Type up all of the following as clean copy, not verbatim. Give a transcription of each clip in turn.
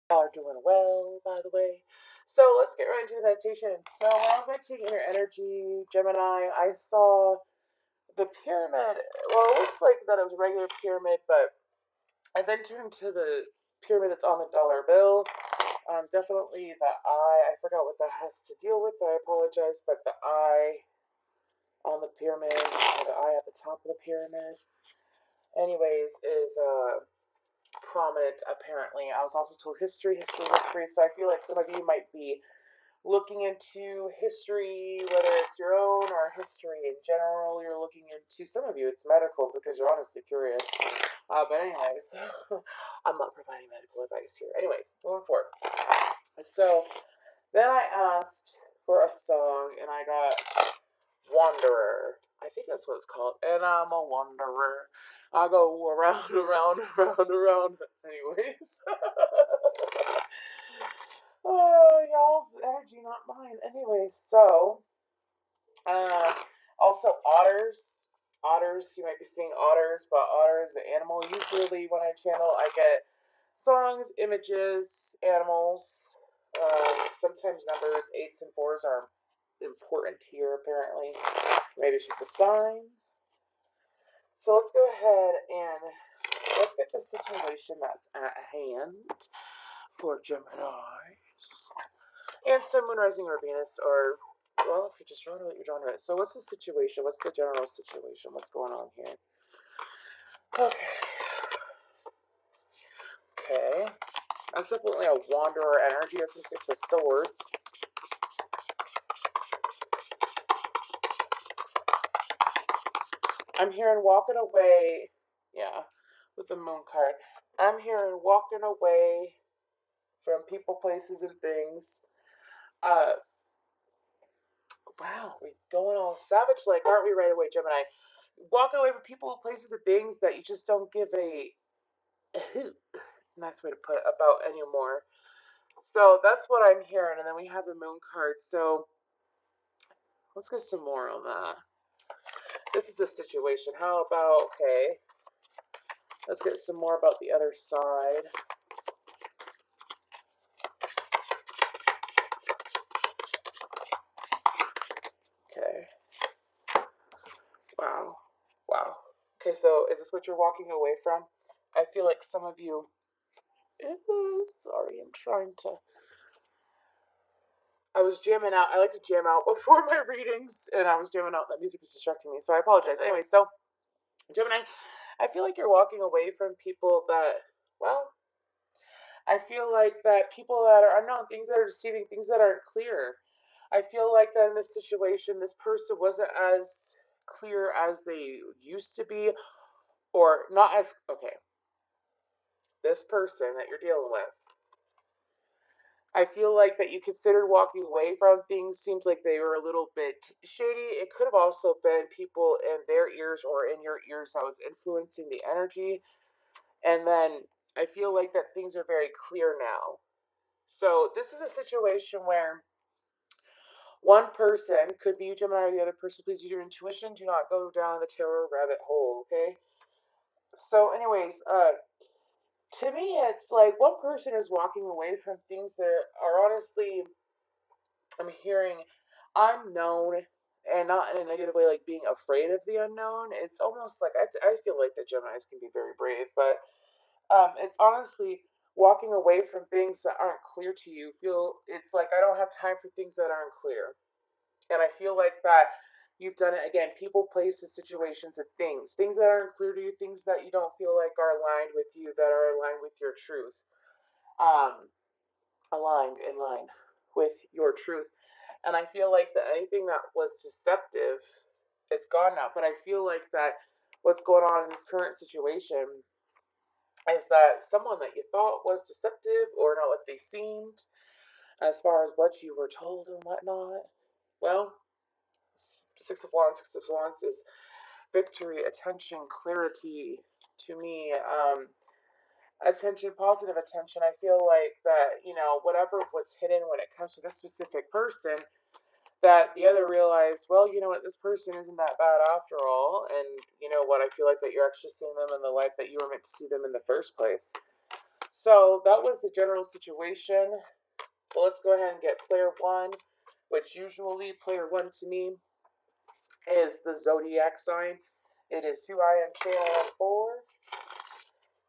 Are doing well, by the way. So let's get right into the meditation. So when I was meditating your energy, Gemini, I saw the pyramid. Well, it looks like that it was a regular pyramid, but I then turned to the pyramid that's on the dollar bill. Definitely the eye. I forgot what that has to deal with, so I apologize. But the eye on the pyramid, or the eye at the top of the pyramid, anyways, is prominent apparently. I was also told history, history, history. So I feel like some of you might be looking into history, whether it's your own or history in general. You're looking into, some of you, it's medical because you're honestly curious. But anyways, I'm not providing medical advice here. Anyways, moving forward. So then I asked for a song and I got Wanderer. I think that's what it's called. And I'm a wanderer. I go around, around, around, around. Anyways. Oh, y'all's energy, not mine. Anyway, so uh, also otters. Otters, you might be seeing otters, but otters, the animal. Usually, when I channel, I get songs, images, animals. Sometimes numbers, eights and fours are important here, apparently. Maybe it's just a sign. So let's go ahead and let's get the situation that's at hand for Gemini. And Sun, Moon, Rising, or Venus, or, well, if you're just drawn to it, you're drawn to it. So what's the situation? What's the general situation? What's going on here? Okay. Okay. That's definitely a wanderer energy. That's the Six of Swords. I'm hearing walking away. Yeah, with the Moon card. I'm hearing walking away from people, places, and things. Uh, wow, we're going all savage like, aren't we, right away, Gemini? Walking away from people, places, and things that you just don't give a hoot, nice way to put it, about anymore. So that's what I'm hearing. And then we have the Moon card. So let's get some more on that. This is the situation. How about, okay, let's get some more about the other side. Okay. Wow. Wow. Okay, so is this what you're walking away from? I feel like some of you. Sorry, I'm trying to. I was jamming out. I like to jam out before my readings, and I was jamming out. That music was distracting me, so I apologize. Anyway, so Gemini, I feel like you're walking away from people that, well, I feel like that people that are unknown, things that are deceiving, things that aren't clear. I feel like that in this situation, this person wasn't as clear as they used to be, or not as, okay, this person that you're dealing with. I feel like that you considered walking away from things, seems like they were a little bit shady. It could have also been people in their ears or in your ears that was influencing the energy. And then I feel like that things are very clear now. So this is a situation where one person, could be you, Gemini, or the other person, please use your intuition. Do not go down the tarot rabbit hole, okay? So, anyways, to me, it's like one person is walking away from things that are honestly, I'm hearing, unknown, and not in a negative way, like being afraid of the unknown. It's almost like I feel like the Geminis can be very brave, but it's honestly walking away from things that aren't clear to you. Feel it's like I don't have time for things that aren't clear, and I feel like that you've done it again. People, places, situations, and things that aren't clear to you, things that you don't feel like are aligned with you, that are aligned with your truth, um, aligned in line with your truth. And I feel like that anything that was deceptive, it's gone now. But I feel like that what's going on in this current situation is that someone that you thought was deceptive or not what they seemed, as far as what you were told and whatnot, well, Six of Wands is victory, attention, clarity to me. Attention, positive attention. I feel like that, whatever was hidden when it comes to this specific person, that the other realized, well, you know what, this person isn't that bad after all. And you know what, I feel like that you're actually seeing them in the light that you were meant to see them in the first place. So that was the general situation. Well, let's go ahead and get player one, which usually player one to me is the zodiac sign. It is who I am channeling for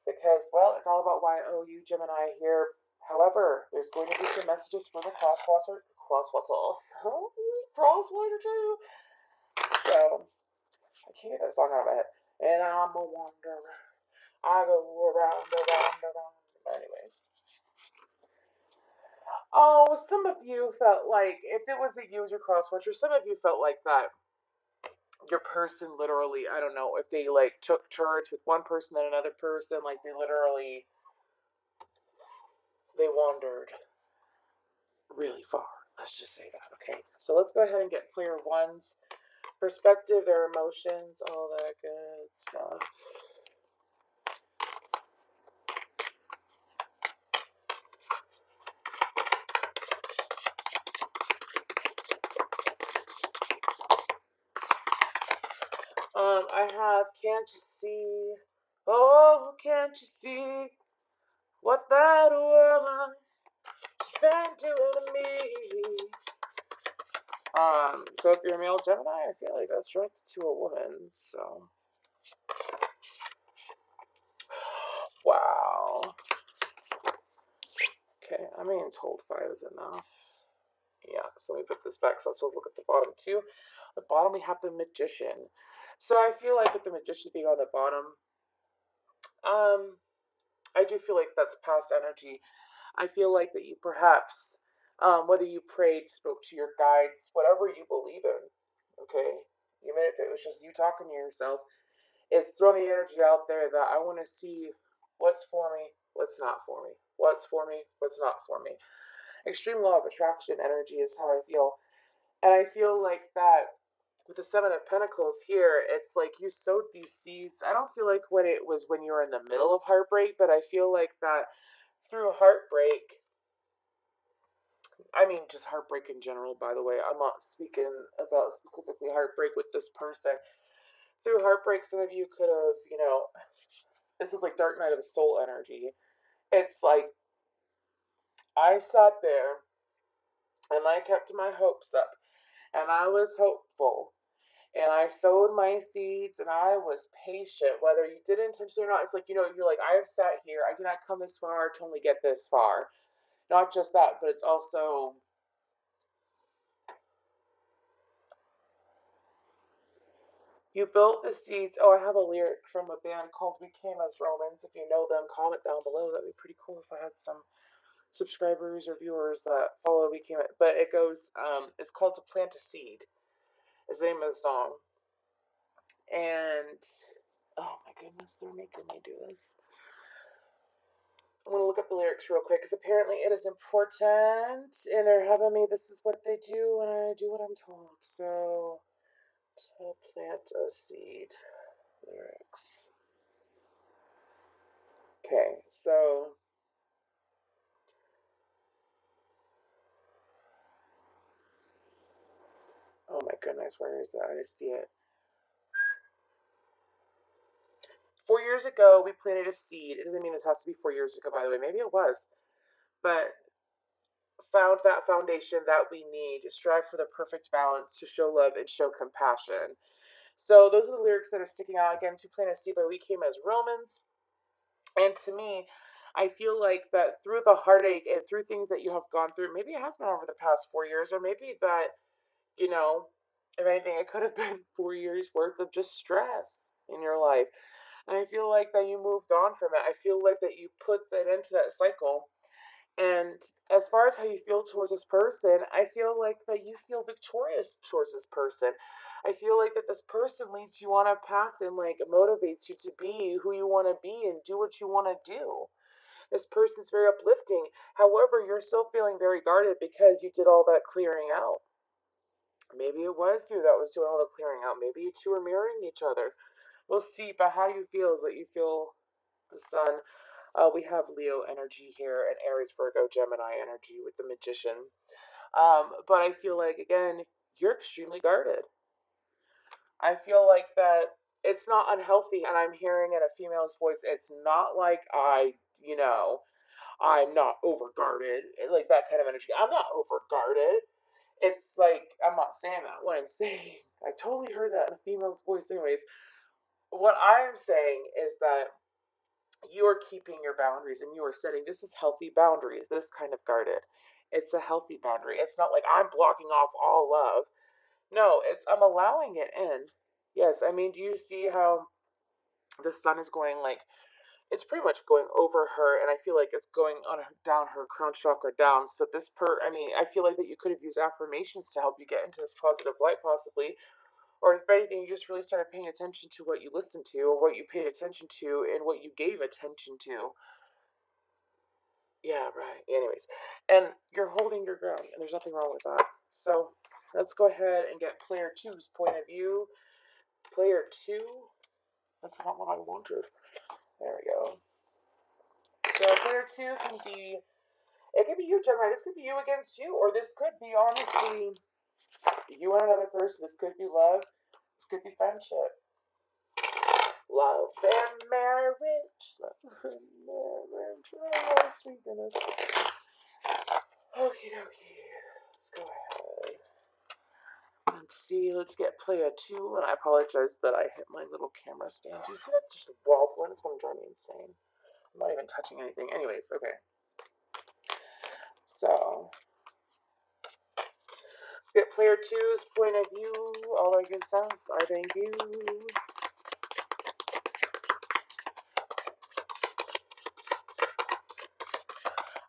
because, well, it's all about YOU Gemini here. However, there's going to be some messages for the crosswalker too. So I can't get that song out of my head. And I'm a wanderer. I go around, around, around. Anyways. Oh, some of you felt like if it was a user crosswatcher, some of you felt like that your person literally, I don't know, if they like took turns with one person and another person, like they wandered really far. Let's just say that, okay? So let's go ahead and get player one's perspective, their emotions, all that good stuff. I have can't you see? Oh, can't you see what that woman has been doing to me? So if you're a male Gemini, I feel like that's directed to a woman, so. Wow. Okay, I'm being told 5 is enough. Yeah, so let me put this back so let's look at the bottom too. The bottom we have the Magician. So I feel like with the Magician being on the bottom, I do feel like that's past energy. I feel like that you perhaps, whether you prayed, spoke to your guides, whatever you believe in, okay, even if it was just you talking to yourself, it's throwing the energy out there that I want to see what's for me, what's not for me, what's for me, what's not for me. Extreme law of attraction energy is how I feel. And I feel like that with the Seven of Pentacles here, it's like you sowed these seeds. I don't feel like when it was when you were in the middle of heartbreak, but I feel like that through heartbreak, I mean just heartbreak in general, by the way. I'm not speaking about specifically heartbreak with this person. Through heartbreak, some of you could have, this is like Dark Night of the Soul energy. It's like I sat there and I kept my hopes up and I was hopeful and I sowed my seeds and I was patient, whether you did intentionally or not. It's like, you're like, I have sat here, I did not come this far to only get this far. Not just that, but it's also, you built the seeds. Oh, I have a lyric from a band called We Came as Romans. If you know them, comment down below. That'd be pretty cool if I had some subscribers or viewers that follow We Came. But it goes, it's called To Plant a Seed, is the name of the song. And, oh my goodness, they're making me do this. I'm going to look up the lyrics real quick because apparently it is important and they're having me, this is what they do and I do what I'm told. So, to plant a seed lyrics. Okay, so oh my goodness, where is that? I see it. 4 years ago, we planted a seed. It doesn't mean this has to be 4 years ago, by the way. Maybe it was. But found that foundation that we need to strive for the perfect balance, to show love and show compassion. So those are the lyrics that are sticking out. Again, to plant a seed, but we came as Romans. And to me, I feel like that through the heartache and through things that you have gone through, maybe it has been over the past 4 years, or maybe that, you know, if anything, it could have been 4 years worth of just stress in your life. And I feel like that you moved on from it. I feel like that you put that into that cycle. And as far as how you feel towards this person, I feel like that you feel victorious towards this person. I feel like that this person leads you on a path and like motivates you to be who you want to be and do what you want to do. This person's very uplifting. However, you're still feeling very guarded because you did all that clearing out. Maybe it was you that was doing all the clearing out. Maybe you two are mirroring each other. We'll see. But how you feel is that you feel the sun. We have Leo energy here and Aries, Virgo, Gemini energy with the Magician. But I feel like, again, you're extremely guarded. I feel like that it's not unhealthy, and I'm hearing in a female's voice, it's not like I, I'm not overguarded, like that kind of energy. I'm not overguarded. It's like I'm not saying that. What I'm saying, I totally heard that in a female's voice. Anyways, what I'm saying is that you are keeping your boundaries and you are setting. This is healthy boundaries. This kind of guarded. It's a healthy boundary. It's not like I'm blocking off all love. No, it's I'm allowing it in. Yes, I mean, do you see how the sun is going like it's pretty much going over her, and I feel like it's going on down her crown chakra down. So I mean, I feel like that you could have used affirmations to help you get into this positive light, possibly, or if anything, you just really started paying attention to what you listened to, or what you paid attention to, and what you gave attention to. Yeah, right. Anyways, and you're holding your ground, and there's nothing wrong with that. So let's go ahead and get player two's point of view. Player two. That's not what I wanted. There we go. So player two can be. It could be you, Gemini. This could be you against you, or this could be honestly you and another person. This could be love. This could be friendship. Love and marriage. Love and marriage. Oh, sweet goodness. Okie dokie. Let's go ahead. Let's see. Let's get player two. And I apologize that I hit my little camera stand. Do you see that? Just wobbling. It's going to drive me insane. I'm not even touching anything. Anyways, okay. So, let's get player two's point of view. All that good stuff. I thank you.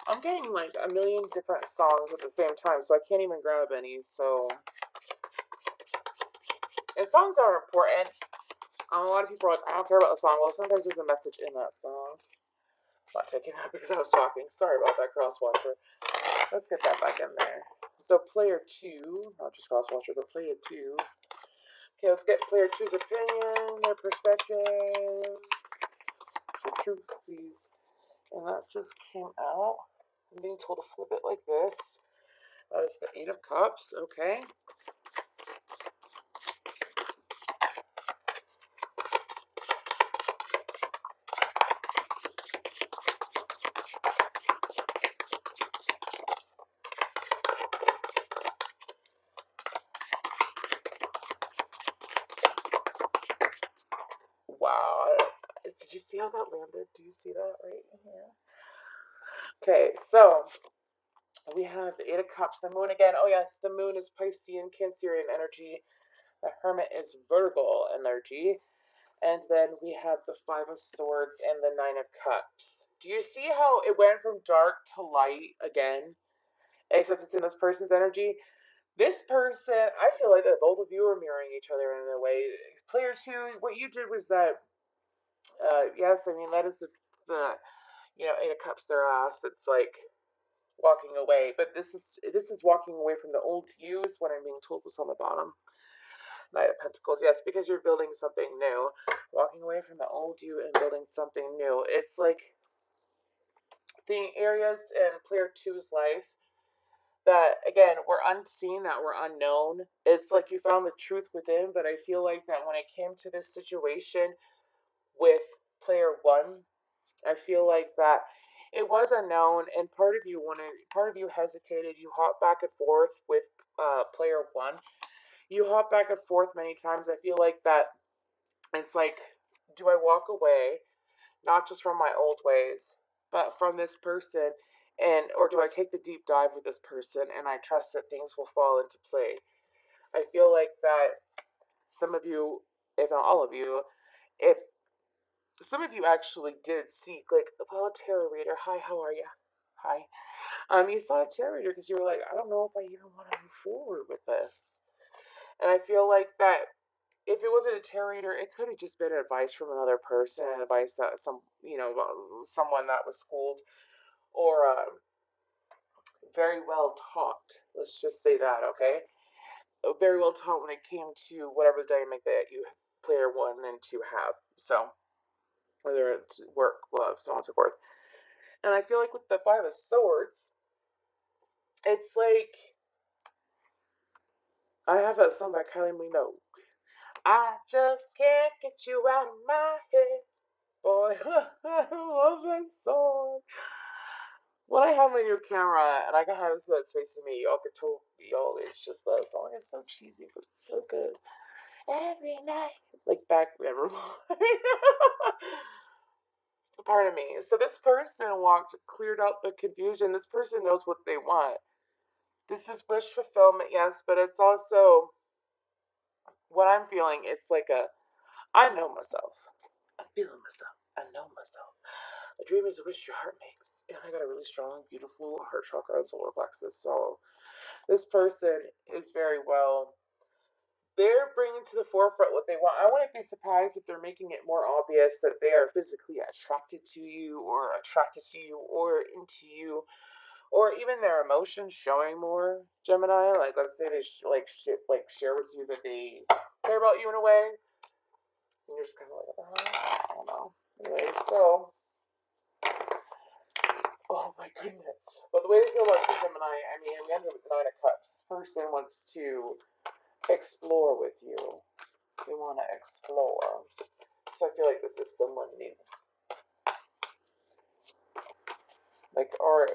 I'm getting like a million different songs at the same time, so I can't even grab any. So, and songs are important. A lot of people are like, I don't care about the song. Well, sometimes there's a message in that song. I'm not taking that because I was talking. Sorry about that, crosswatcher. Let's get that back in there. So player two, not just crosswatcher, but player two. Okay, let's get player two's opinion, their perspective, the truth, please. And that just came out. I'm being told to flip it like this. That is the Eight of Cups. Okay. Wow. Did you see how that landed? Do you see that right here? Okay, so we have the Eight of Cups, the Moon again. Oh yes, the Moon is Piscean, Cancerian energy. The Hermit is Virgo energy. And then we have the Five of Swords and the Nine of Cups. Do you see how it went from dark to light again? Except it's in this person's energy. This person, I feel like that both of you are mirroring each other in a way. Player two, what you did was that, yes, I mean, that is the Eight of Cups, their ass. It's like walking away. But this is walking away from the old you is what I'm being told was on the bottom. Knight of Pentacles, yes, because you're building something new. Walking away from the old you and building something new. It's like the areas in player two's life that, again, were unseen, that were unknown. It's like you found the truth within, but I feel like that when it came to this situation with player one, I feel like that it was unknown, and part of you hesitated. You hopped back and forth with player one. You hop back and forth many times. I feel like that it's like, do I walk away, not just from my old ways, but from this person, or do I take the deep dive with this person and I trust that things will fall into play? I feel like that some of you, if not all of you, if some of you actually did seek, like, well, a tarot reader. Hi, how are you? Hi. You saw a tarot reader because you were like, I don't know if I even want to move forward with this. And I feel like that if it wasn't a tarot reader, it could have just been advice from another person, advice that someone that was schooled or very well taught. Let's just say that, okay? Very well taught when it came to whatever dynamic that you player one and two have. So whether it's work, love, so on and so forth. And I feel like with the Five of Swords, it's like I have a song by Kylie Minogue. I just can't get you out of my head. Boy, I love that song. when I have my new camera and I can have this that's facing me, y'all could totally, y'all, it's just that song is so cheesy, but it's so good. Every night. Like back, never mind. Pardon me. So this person cleared out the confusion. This person knows what they want. This is wish fulfillment, yes, but it's also what I'm feeling. It's like I know myself. I'm feeling myself. I know myself. A dream is a wish your heart makes. And I got a really strong, beautiful heart chakra and solar plexus. So this person is very well. They're bringing to the forefront what they want. I wouldn't be surprised if they're making it more obvious that they are physically attracted to you or into you or even their emotions showing more, Gemini. Like, let's say they share with you that they care about you in a way, and you're just kind of like, I don't know. Anyway, so, oh my goodness. But the way they feel about you, Gemini, I mean, we ended with the Nine of Cups. This person wants to explore with you. They want to explore. So I feel like this is someone new. Like, or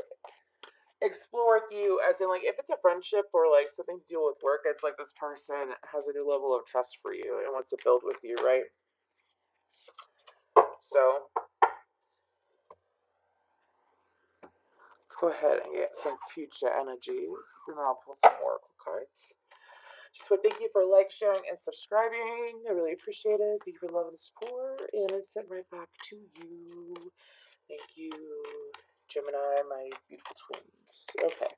explore with you as in, like, if it's a friendship or like something to do with work, it's like this person has a new level of trust for you and wants to build with you, right? So let's go ahead and get some future energies, and then I'll pull some oracle cards. Just want to thank you for sharing, and subscribing. I really appreciate it. Thank you for love and support, and it's sent right back to you. Thank you, Gemini, my beautiful twins. Okay.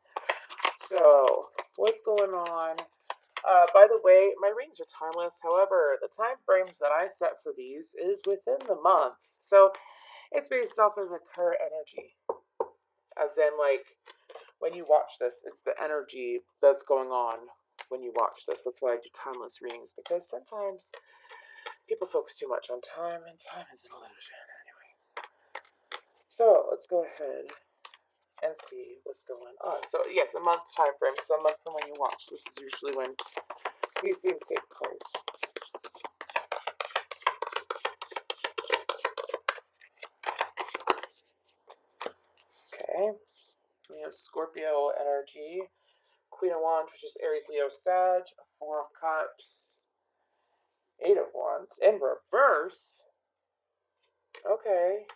So, what's going on? By the way, my readings are timeless. However, the time frames that I set for these is within the month. So, it's based off of the current energy. As in, like, when you watch this, it's the energy that's going on when you watch this. That's why I do timeless readings, because sometimes people focus too much on time, and time is an illusion. Anyways. So, let's go ahead and see what's going on. So yes, a month time frame. So a month from when you watch. This is usually when these things take place. Okay. We have Scorpio energy, Queen of Wands, which is Aries, Leo, Sag, Four of Cups, Eight of Wands in reverse. Okay.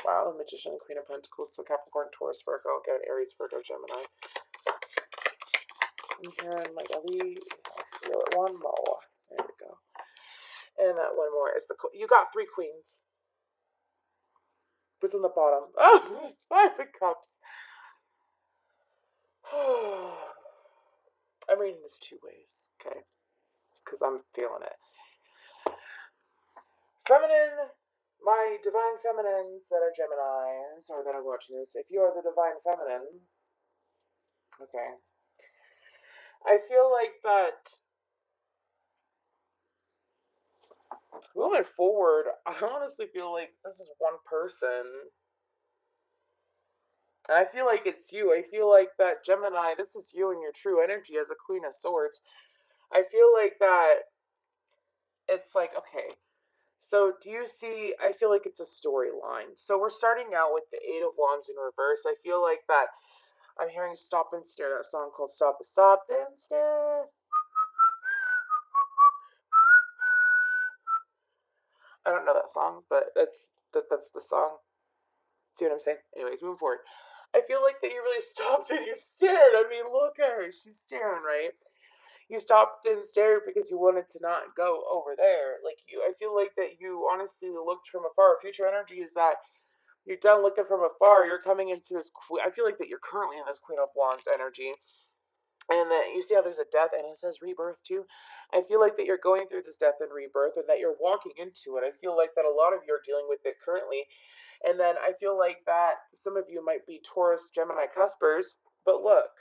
Wow, the Magician, Queen of Pentacles, so Capricorn, Taurus, Virgo, again, Aries, Virgo, Gemini. And here in my belly, I feel it one more. There we go. And that one more is you got three queens. What's on the bottom? Oh, Five of Cups. I'm reading this two ways, okay? Because I'm feeling it. Feminine, my divine feminines that are Geminis, or that are watching this, if you are the divine feminine, okay, I feel like that moving forward, I honestly feel like this is one person. And I feel like it's you. I feel like that Gemini, this is you and your true energy as a Queen of Swords. I feel like that it's like, okay, so do you see, I feel like it's a storyline. So we're starting out with the Eight of Wands in reverse. I feel like that I'm hearing Stop and Stare, that song called Stop and Stare. I don't know that song, but that's the song. See what I'm saying? Anyways, moving forward. I feel like that you really stopped and you stared. I mean, look at her. She's staring, right? You stopped and stared because you wanted to not go over there. I feel like that you honestly looked from afar. Future energy is that you're done looking from afar. You're coming into this. I feel like that you're currently in this Queen of Wands energy, and that you see how there's a death and it says rebirth too. I feel like that you're going through this death and rebirth, and that you're walking into it. I feel like that a lot of you are dealing with it currently, and then I feel like that some of you might be Taurus, Gemini cuspers. But look,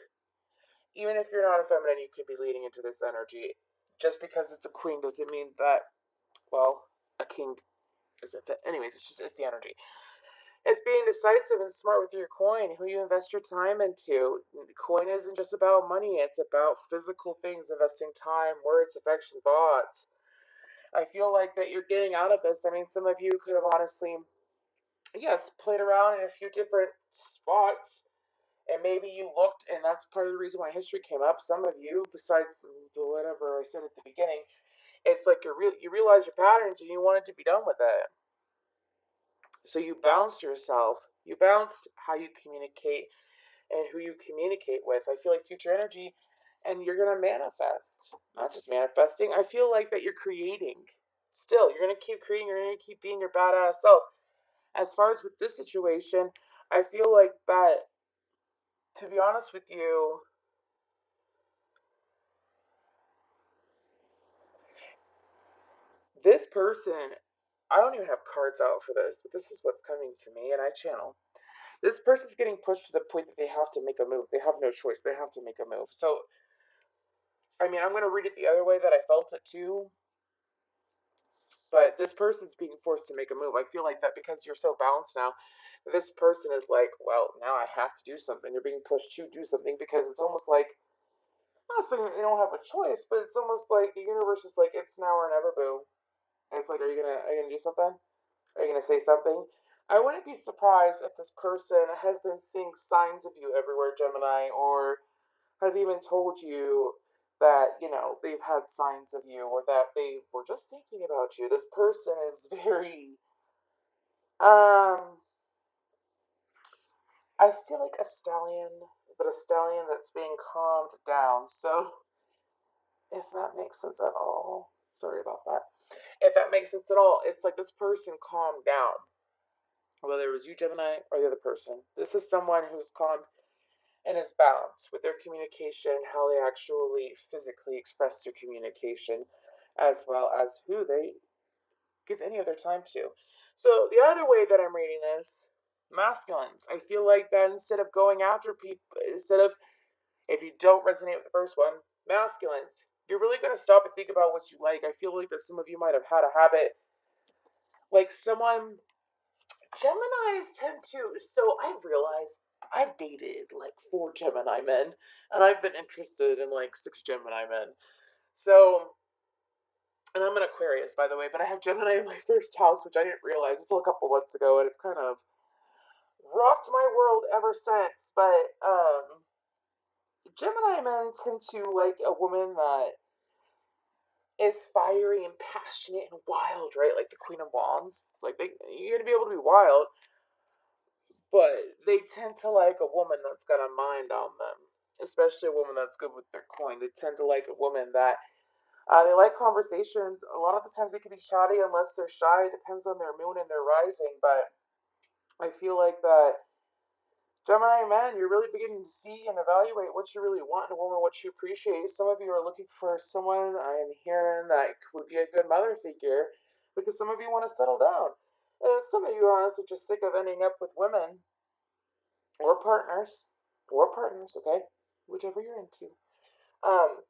even if you're not a feminine, you could be leading into this energy. Just because it's a queen doesn't mean that, well, a king isn't. Anyways, it's the energy. It's being decisive and smart with your coin, who you invest your time into. Coin isn't just about money, it's about physical things, investing time, words, affection, thoughts. I feel like that you're getting out of this. I mean, some of you could have honestly, yes, played around in a few different spots, and maybe you looked, and that's part of the reason why history came up. Some of you, besides the whatever I said at the beginning, it's like you realize your patterns and you wanted to be done with it. So you balanced yourself. You balanced how you communicate and who you communicate with. I feel like future energy, and you're gonna manifest. Not just manifesting. I feel like that you're creating. Still, you're gonna keep creating. You're gonna keep being your badass self. As far as with this situation, I feel like that. To be honest with you, this person, I don't even have cards out for this, but this is what's coming to me, and I channel. This person's getting pushed to the point that they have to make a move. They have no choice. They have to make a move. So, I mean, I'm going to read it the other way that I felt it too, but this person's being forced to make a move. I feel like that because you're so balanced now, this person is like, well, now I have to do something. They're being pushed to do something because it's almost like, I'm not saying that they don't have a choice, but it's almost like the universe is like, it's now or never, boo. And it's like, are you gonna do something? Are you gonna say something? I wouldn't be surprised if this person has been seeing signs of you everywhere, Gemini, or has even told you that, they've had signs of you or that they were just thinking about you. This person is very, um, I see like a stallion, but a stallion that's being calmed down. So, if that makes sense at all, sorry about that. If that makes sense at all, it's like this person calmed down. Whether it was you, Gemini, or the other person. This is someone who's calm and is balanced with their communication, how they actually physically express their communication, as well as who they give any of their time to. So the other way that I'm reading this, masculines. I feel like that instead of going after people, instead of, if you don't resonate with the first one, masculines, you're really going to stop and think about what you like. I feel like that some of you might have had a habit, like someone, Geminis tend to, so I've realized I've dated like 4 Gemini men, and I've been interested in like 6 Gemini men. So, and I'm an Aquarius, by the way, but I have Gemini in my first house, which I didn't realize until a couple months ago, and it's kind of rocked my world ever since. But Gemini men tend to like a woman that is fiery and passionate and wild, right? Like the Queen of Wands. It's like you're gonna be able to be wild, but they tend to like a woman that's got a mind on them, especially a woman that's good with their coin. They tend to like a woman that they like conversations. A lot of the times they can be shoddy unless they're shy. It depends on their moon and their rising, but I feel like that Gemini man, you're really beginning to see and evaluate what you really want in a woman, what you appreciate. Some of you are looking for someone I am hearing that would be a good mother figure because some of you want to settle down. And some of you are honestly just sick of ending up with women or partners, okay, whichever you're into. Um,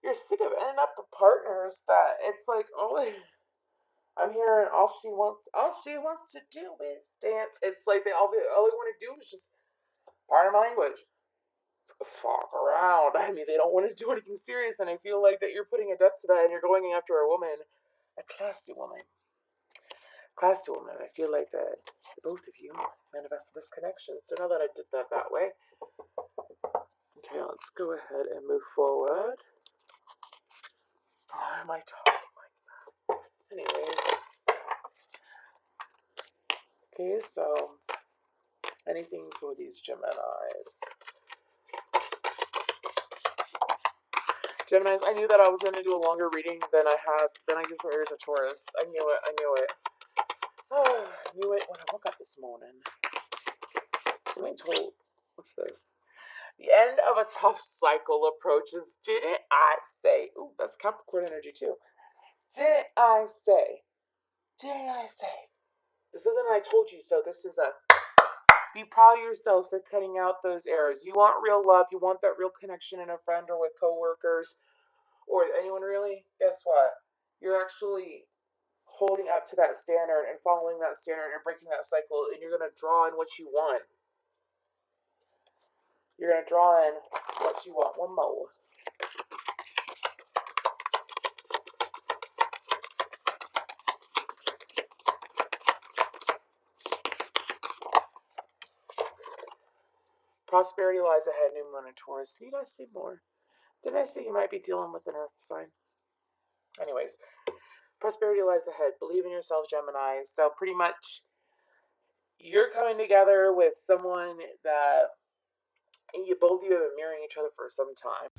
you're sick of ending up with partners that it's like, oh, I'm hearing all she wants to do is dance. It's like all they want to do is just, pardon my language, fuck around. I mean, they don't want to do anything serious, and I feel like that you're putting a depth to that, and you're going after a woman, a classy woman. I feel like that both of you manifested this connection. So now that I did that way, okay, let's go ahead and move forward. Why am I talking like that? Anyways, okay, so anything for these Geminis? Geminis, I knew that I was going to do a longer reading than I did for Aries or Taurus. I knew it. Oh, I knew it when I woke up this morning. I'm told, what's this? The end of a tough cycle approaches. Didn't I say? Ooh, that's Capricorn energy too. Didn't I say? Didn't I say? This isn't I told you so. This is a be proud of yourself for cutting out those errors. You want real love. You want that real connection in a friend or with coworkers or anyone really. Guess what? You're actually holding up to that standard and following that standard and breaking that cycle, and you're going to draw in what you want. You're going to draw in what you want. One more. Prosperity lies ahead, new moon in Taurus. Need I say more? Didn't I say you might be dealing with an earth sign? Anyways, prosperity lies ahead. Believe in yourself, Gemini. So pretty much you're coming together with someone that both of you have been mirroring each other for some time.